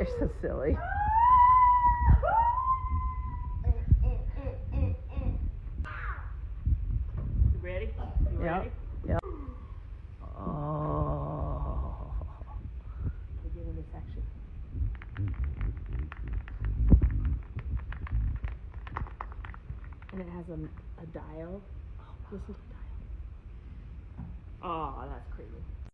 You're so silly. You ready? You ready? Yep. Oh. We get in this section. And it has a dial. Oh, listen to the dial. Oh, that's crazy.